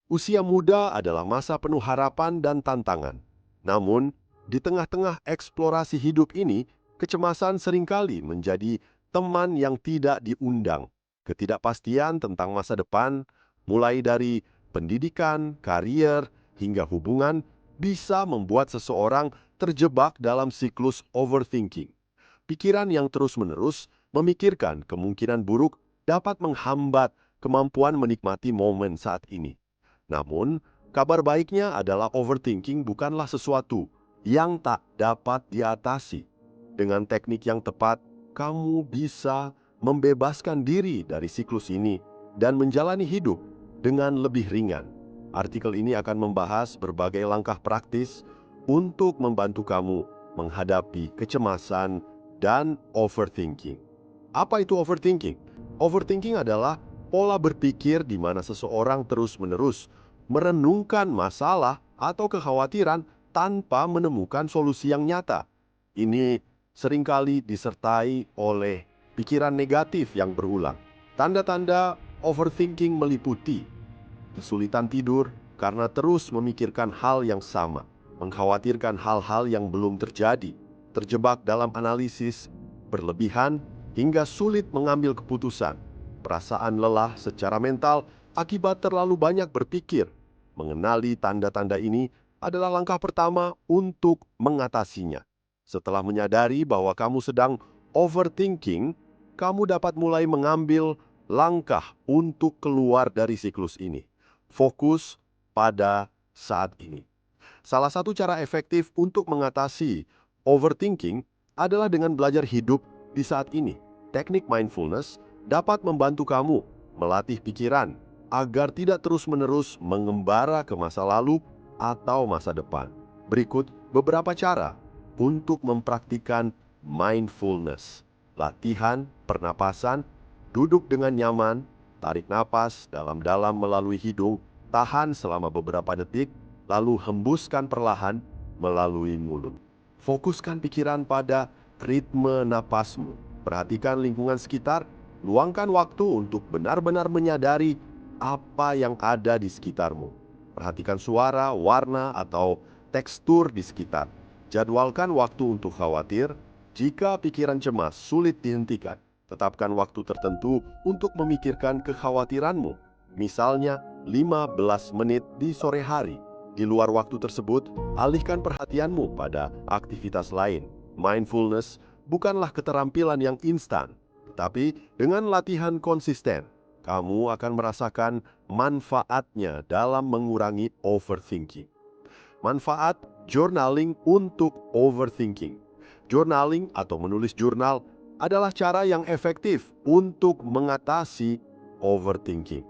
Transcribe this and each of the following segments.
Usia muda adalah masa penuh harapan dan tantangan. Namun, di tengah-tengah eksplorasi hidup ini, kecemasan seringkali menjadi teman yang tidak diundang. Ketidakpastian tentang masa depan, mulai dari pendidikan, karier, hingga hubungan, bisa membuat seseorang terjebak dalam siklus overthinking. Pikiran yang terus-menerus memikirkan kemungkinan buruk dapat menghambat kemampuan menikmati momen saat ini. Namun, kabar baiknya adalah overthinking bukanlah sesuatu yang tak dapat diatasi. Dengan teknik yang tepat, kamu bisa membebaskan diri dari siklus ini dan menjalani hidup dengan lebih ringan. Artikel ini akan membahas berbagai langkah praktis untuk membantu kamu menghadapi kecemasan dan overthinking. Apa itu overthinking? Overthinking adalah pola berpikir di mana seseorang terus-menerus merenungkan masalah atau kekhawatiran tanpa menemukan solusi yang nyata. Ini seringkali disertai oleh pikiran negatif yang berulang. Tanda-tanda overthinking meliputi kesulitan tidur karena terus memikirkan hal yang sama, mengkhawatirkan hal-hal yang belum terjadi, terjebak dalam analisis berlebihan hingga sulit mengambil keputusan, perasaan lelah secara mental akibat terlalu banyak berpikir. Mengenali tanda-tanda ini adalah langkah pertama untuk mengatasinya. Setelah menyadari bahwa kamu sedang overthinking, kamu dapat mulai mengambil langkah untuk keluar dari siklus ini. Fokus pada saat ini. Salah satu cara efektif untuk mengatasi overthinking adalah dengan belajar hidup di saat ini. Teknik mindfulness dapat membantu kamu melatih pikiran agar tidak terus-menerus mengembara ke masa lalu atau masa depan. Berikut beberapa cara untuk mempraktikkan mindfulness. Latihan pernapasan, duduk dengan nyaman, tarik napas dalam-dalam melalui hidung, tahan selama beberapa detik, lalu hembuskan perlahan melalui mulut. Fokuskan pikiran pada ritme napasmu. Perhatikan lingkungan sekitar, luangkan waktu untuk benar-benar menyadari apa yang ada di sekitarmu. Perhatikan suara, warna, atau tekstur di sekitar. Jadwalkan waktu untuk khawatir. Jika pikiran cemas sulit dihentikan, tetapkan waktu tertentu untuk memikirkan kekhawatiranmu. Misalnya 15 menit di sore hari. Di luar waktu tersebut, alihkan perhatianmu pada aktivitas lain. Mindfulness bukanlah keterampilan yang instan, tetapi dengan latihan konsisten, kamu akan merasakan manfaatnya dalam mengurangi overthinking. Manfaat journaling untuk overthinking. Journaling atau menulis jurnal adalah cara yang efektif untuk mengatasi overthinking.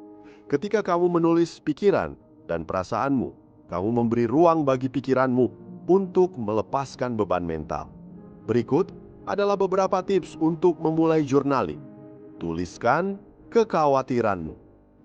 Ketika kamu menulis pikiran dan perasaanmu, kamu memberi ruang bagi pikiranmu untuk melepaskan beban mental. Berikut adalah beberapa tips untuk memulai journaling. Tuliskan kekhawatiranmu.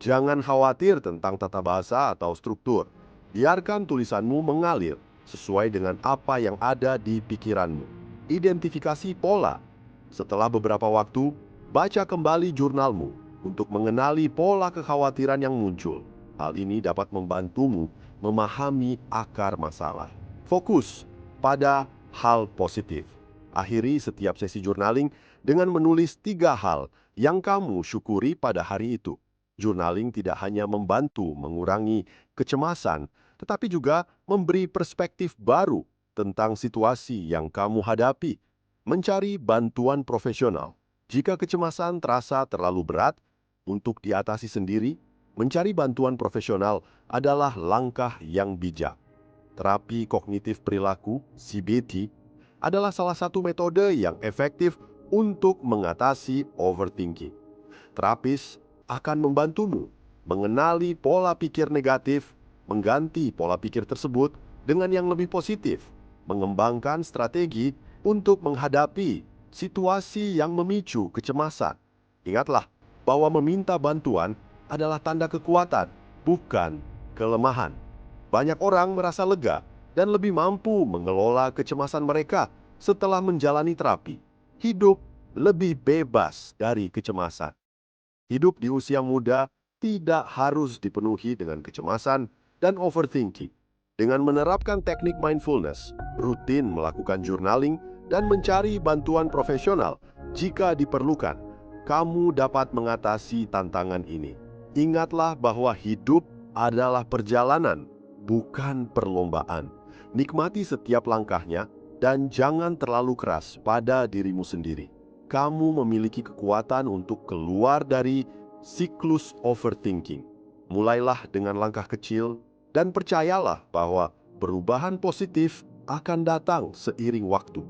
Jangan khawatir tentang tata bahasa atau struktur. Biarkan tulisanmu mengalir sesuai dengan apa yang ada di pikiranmu. Identifikasi pola. Setelah beberapa waktu, baca kembali jurnalmu untuk mengenali pola kekhawatiran yang muncul. Hal ini dapat membantumu memahami akar masalah. Fokus pada hal positif. Akhiri setiap sesi journaling dengan menulis 3 hal yang kamu syukuri pada hari itu. Journaling tidak hanya membantu mengurangi kecemasan, tetapi juga memberi perspektif baru tentang situasi yang kamu hadapi. Mencari bantuan profesional. Jika kecemasan terasa terlalu berat untuk diatasi sendiri, mencari bantuan profesional adalah langkah yang bijak. Terapi kognitif perilaku (CBT) adalah salah satu metode yang efektif untuk mengatasi overthinking. Terapis akan membantumu mengenali pola pikir negatif, mengganti pola pikir tersebut dengan yang lebih positif, mengembangkan strategi untuk menghadapi situasi yang memicu kecemasan. Ingatlah bahwa meminta bantuan adalah tanda kekuatan, bukan kelemahan. Banyak orang merasa lega dan lebih mampu mengelola kecemasan mereka setelah menjalani terapi. Hidup lebih bebas dari kecemasan. Hidup di usia muda tidak harus dipenuhi dengan kecemasan dan overthinking. Dengan menerapkan teknik mindfulness, rutin melakukan journaling, dan mencari bantuan profesional jika diperlukan, kamu dapat mengatasi tantangan ini. Ingatlah bahwa hidup adalah perjalanan, bukan perlombaan. Nikmati setiap langkahnya dan jangan terlalu keras pada dirimu sendiri. Kamu memiliki kekuatan untuk keluar dari siklus overthinking. Mulailah dengan langkah kecil dan percayalah bahwa perubahan positif akan datang seiring waktu.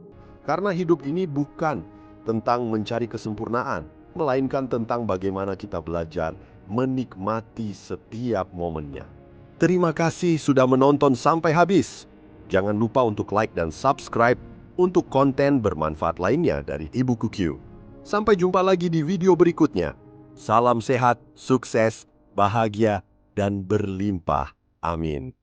Karena hidup ini bukan tentang mencari kesempurnaan, melainkan tentang bagaimana kita belajar menikmati setiap momennya. Terima kasih sudah menonton sampai habis. Jangan lupa untuk like dan subscribe untuk konten bermanfaat lainnya dari Ibuku Q. Sampai jumpa lagi di video berikutnya. Salam sehat, sukses, bahagia, dan berlimpah. Amin.